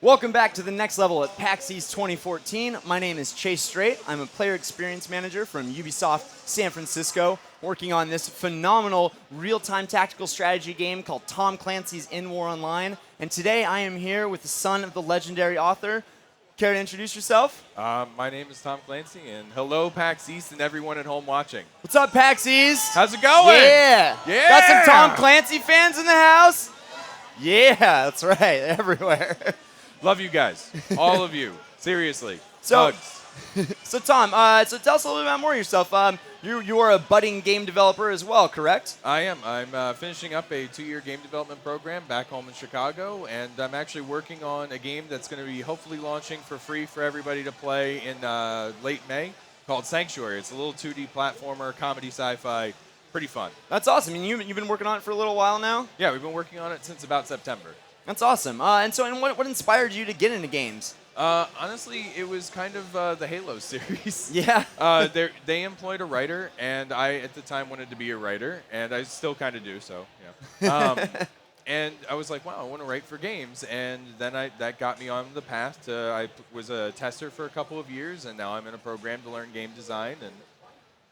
Welcome back to the next level at PAX East 2014. My name is Chase Strait. I'm a player experience manager from Ubisoft San Francisco, working on this phenomenal real-time tactical strategy game called Thom Clancy's EndWar Online. And today I am here with the son of the legendary author. Care to introduce yourself? My name is Thom Clancy, and hello PAX East and everyone at home watching. What's up, PAX East? How's it going? Yeah. Yeah. Got some Thom Clancy fans in the house? Yeah, that's right, everywhere. Love you guys, all of you. Seriously. So, Hugs. so Tom, so tell us a little bit more of yourself. You are a budding game developer as well, correct? I am. I'm finishing up a 2-year game development program back home in Chicago, and I'm actually working on a game that's going to be hopefully launching for free for everybody to play in late May called Sanctuary. It's a little 2D platformer, comedy sci-fi, pretty fun. That's awesome. And you've been working on it for a little while now? Yeah, we've been working on it since about September. That's awesome. And what inspired you to get into games? Honestly, it was kind of the Halo series. Yeah. They employed a writer, and I, at the time, wanted to be a writer, and I still kind of do, so, yeah. And I was like, wow, I want to write for games, and then that got me on the path to, I was a tester for a couple of years, and now I'm in a program to learn game design, and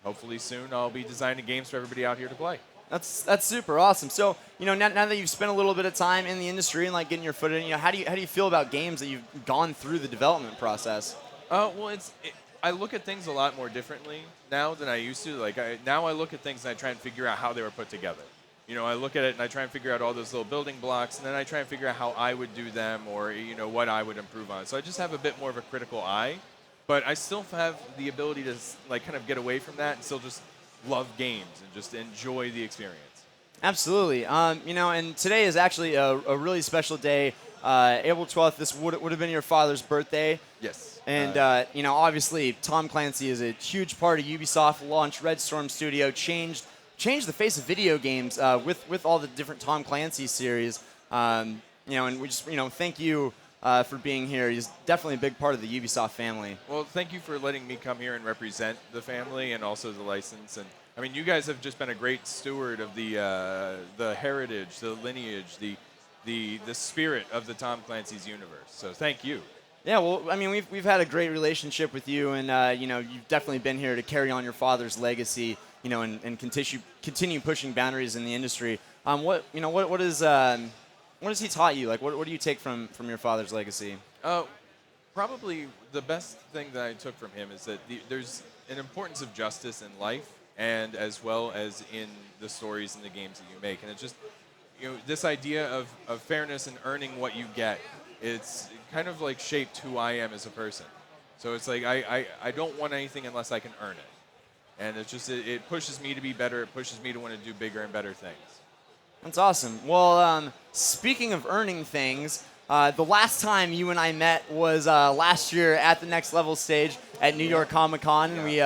hopefully soon I'll be designing games for everybody out here to play. That's super awesome. So, now that you've spent a little bit of time in the industry and like getting your foot in, how do you feel about games that you've gone through the development process? Well, I look at things a lot more differently now than I used to. Now I look at things and I try and figure out how they were put together. I look at it and I try and figure out all those little building blocks, and then I try and figure out how I would do them, or what I would improve on. So I just have a bit more of a critical eye, but I still have the ability to kind of get away from that and still just love games and just enjoy the experience. Absolutely. And today is actually a really special day. April 12th, this would have been your father's birthday. Yes. And, obviously, Thom Clancy is a huge part of Ubisoft launch. Red Storm Studio changed the face of video games with all the different Thom Clancy series. And we just, thank you for being here. He's definitely a big part of the Ubisoft family. Well, thank you for letting me come here and represent the family and also the license. And I mean, you guys have just been a great steward of the heritage, the lineage, the spirit of the Thom Clancy's universe. So thank you. Yeah, well, I mean, we've had a great relationship with you, and you've definitely been here to carry on your father's legacy, and continue pushing boundaries in the industry. What has he taught you? Like, what do you take from your father's legacy? Probably the best thing that I took from him is that there's an importance of justice in life, and as well as in the stories and the games that you make. And it's just, this idea of fairness and earning what you get, it's kind of like shaped who I am as a person. So it's like I don't want anything unless I can earn it. And it's just, it pushes me to be better. It pushes me to want to do bigger and better things. That's awesome. Well, speaking of earning things, the last time you and I met was last year at the Next Level stage at New York Comic Con, and we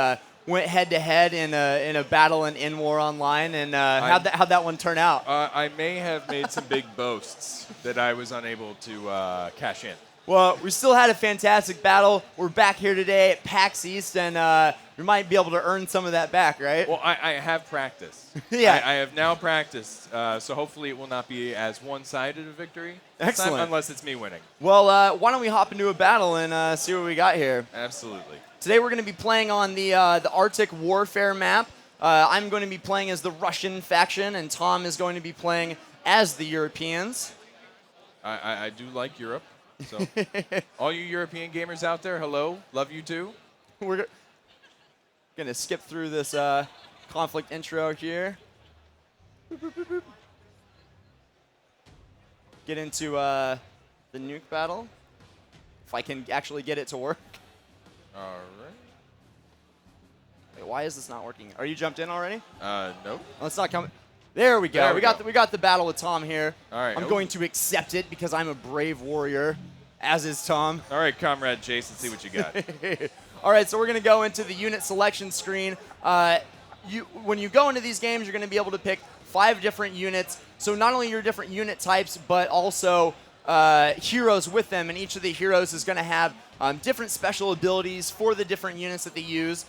went head to head in a battle in EndWar Online. And how'd that one turn out? I may have made some big boasts that I was unable to cash in. Well, we still had a fantastic battle. We're back here today at PAX East, and we might be able to earn some of that back, right? Well, I have practiced. Yeah. I have now practiced, so hopefully it will not be as one-sided a victory. Excellent. Unless it's me winning. Well, why don't we hop into a battle and see what we got here? Absolutely. Today we're going to be playing on the Arctic Warfare map. I'm going to be playing as the Russian faction, and Tom is going to be playing as the Europeans. I do like Europe. So, all you European gamers out there, hello. Love you too. We're going to skip through this conflict intro here. Get into the nuke battle. If I can actually get it to work. All right. Wait, why is this not working? Are you jumped in already? Nope. Oh, it's not coming. There we go. There We got the battle with Tom here. All right. I'm going to accept it because I'm a brave warrior, as is Tom. All right, Comrade Jason, see what you got. All right, so we're going to go into the unit selection screen. When you go into these games, you're going to be able to pick 5 different units. So not only your different unit types, but also heroes with them. And each of the heroes is going to have different special abilities for the different units that they use.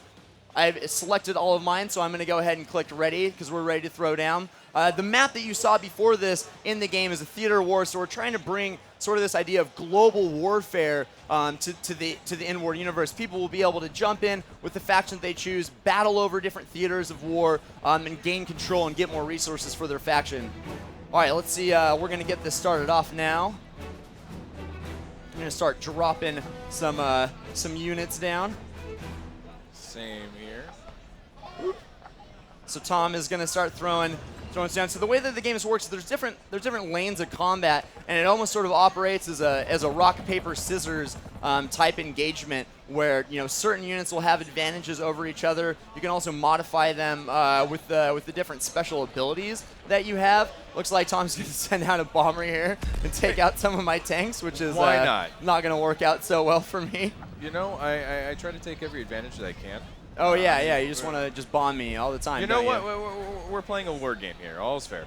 I've selected all of mine, so I'm going to go ahead and click ready because we're ready to throw down. The map that you saw before this in the game is a theater war, so we're trying to bring sort of this idea of global warfare to the EndWar universe. People will be able to jump in with the faction that they choose, battle over different theaters of war, and gain control and get more resources for their faction. All right, let's see. We're going to get this started off now. I'm going to start dropping some units down. Same here. So Thom is going to start throwing us down. So the way that the game works, there's different lanes of combat, and it almost sort of operates as a rock paper scissors type engagement, where certain units will have advantages over each other. You can also modify them with the different special abilities that you have. Looks like Thom's going to send out a bomber here and take out some of my tanks, which is Why not going to work out so well for me. I try to take every advantage that I can. Oh, yeah, you just want to just bomb me all the time. You know what? We're playing a war game here. All's fair.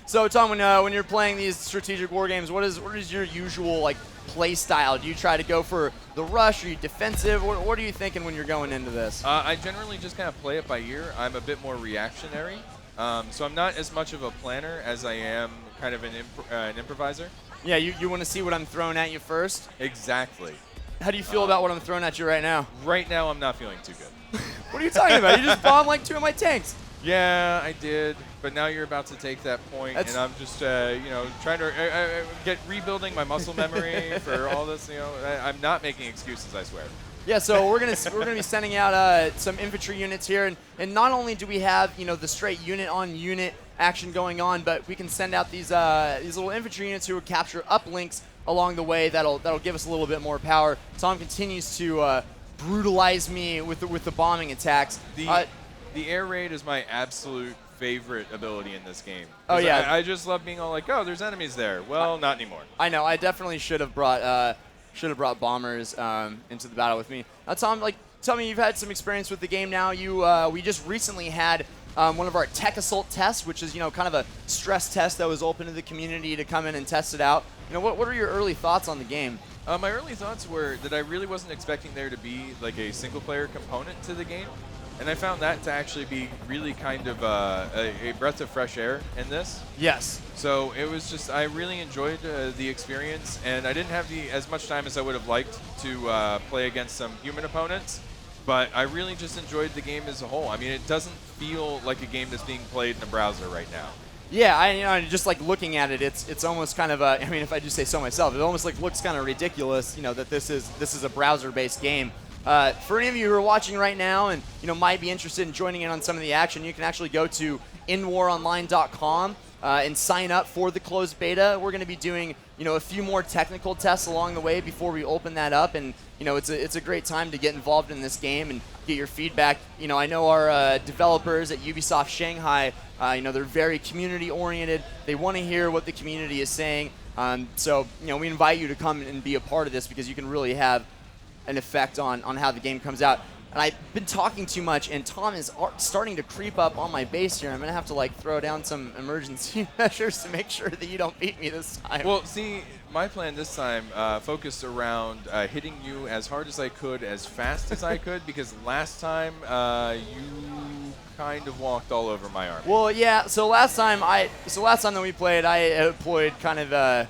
So, Thom, when you're playing these strategic war games, what is your usual play style? Do you try to go for the rush? Are you defensive? What are you thinking when you're going into this? I generally just kind of play it by ear. I'm a bit more reactionary, so I'm not as much of a planner as I am kind of an improviser. Yeah, you want to see what I'm throwing at you first? Exactly. How do you feel about what I'm throwing at you right now? Right now, I'm not feeling too good. What are you talking about? You just bombed like 2 of my tanks. Yeah, I did, but now you're about to take that point, and I'm just, trying to get rebuilding my muscle memory for all this. I'm not making excuses, I swear. Yeah, so we're gonna be sending out some infantry units here, and not only do we have the straight unit on unit action going on, but we can send out these little infantry units who will capture uplinks along the way. That'll give us a little bit more power. Thom continues to brutalize me with the bombing attacks. The air raid is my absolute favorite ability in this game. Oh yeah, I just love being all like, oh, there's enemies there. Well, not anymore. I know. I definitely should have brought bombers into the battle with me. Now, Thom, tell me, you've had some experience with the game now. We just recently had one of our tech assault tests, which is kind of a stress test that was open to the community to come in and test it out. What are your early thoughts on the game? My early thoughts were that I really wasn't expecting there to be a single player component to the game. And I found that to actually be really kind of a breath of fresh air in this. Yes. So it was just, I really enjoyed the experience, and I didn't have as much time as I would have liked to play against some human opponents, but I really just enjoyed the game as a whole. I mean, it doesn't feel like a game that's being played in a browser right now. Yeah, I just looking at it, it's almost kind of I mean, if I just say so myself, it almost looks kind of ridiculous, that this is a browser-based game. For any of you who are watching right now and might be interested in joining in on some of the action, you can actually go to EndWarOnline.com and sign up for the closed beta. We're going to be doing a few more technical tests along the way before we open that up, and it's a great time to get involved in this game and get your feedback. I know our developers at Ubisoft Shanghai, they're very community oriented. They want to hear what the community is saying. So we invite you to come and be a part of this, because you can really have an effect on how the game comes out. And I've been talking too much, and Thom is starting to creep up on my base here. I'm going to have to throw down some emergency measures to make sure that you don't beat me this time. Well, see, my plan this time focused around hitting you as hard as I could, as fast as I could, because last time you kind of walked all over my army. Well, yeah. So last time that we played, I employed kind of a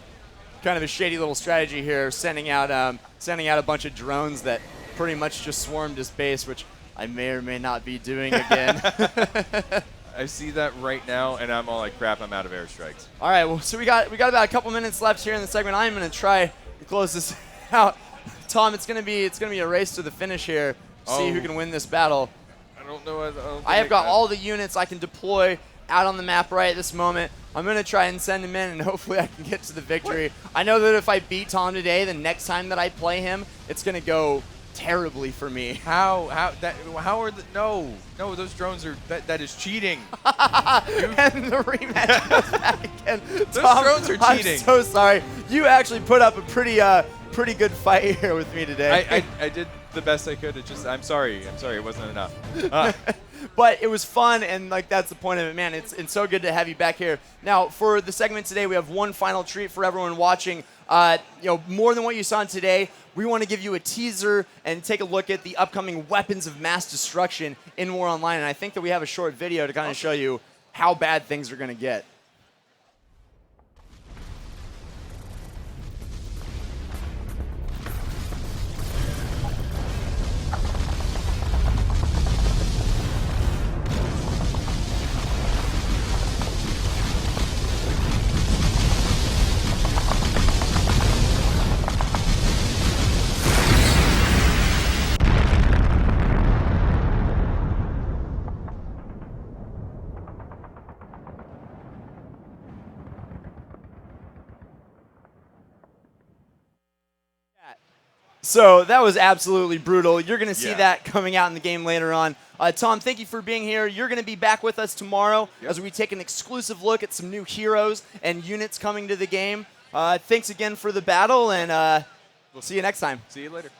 shady little strategy here, sending out a bunch of drones that pretty much just swarmed his base, which I may or may not be doing again. I see that right now, and I'm all like, crap, I'm out of airstrikes. All right, well, so we got about a couple minutes left here in the segment. I'm going to try to close this out. Thom, it's going to be a race to the finish here. See who can win this battle. I don't know. I have got all the units I can deploy out on the map right at this moment. I'm going to try and send him in, and hopefully I can get to the victory. What? I know that if I beat Thom today, the next time that I play him, it's going to go terribly for me. How are no, those drones are, that is cheating. And the rematch goes back again. Those Thom, drones are cheating. I'm so sorry. You actually put up a pretty good fight here with me today. I did the best I could. I'm sorry, it wasn't enough. But it was fun, and that's the point of it, man. It's so good to have you back here. Now, for the segment today, we have one final treat for everyone watching. More than what you saw today, we want to give you a teaser and take a look at the upcoming weapons of mass destruction in War Online. And I think that we have a short video to kind of show you how bad things are going to get. So that was absolutely brutal. You're going to see that coming out in the game later on. Thom, thank you for being here. You're going to be back with us tomorrow as we take an exclusive look at some new heroes and units coming to the game. Thanks again for the battle, and we'll see you next time. See you later.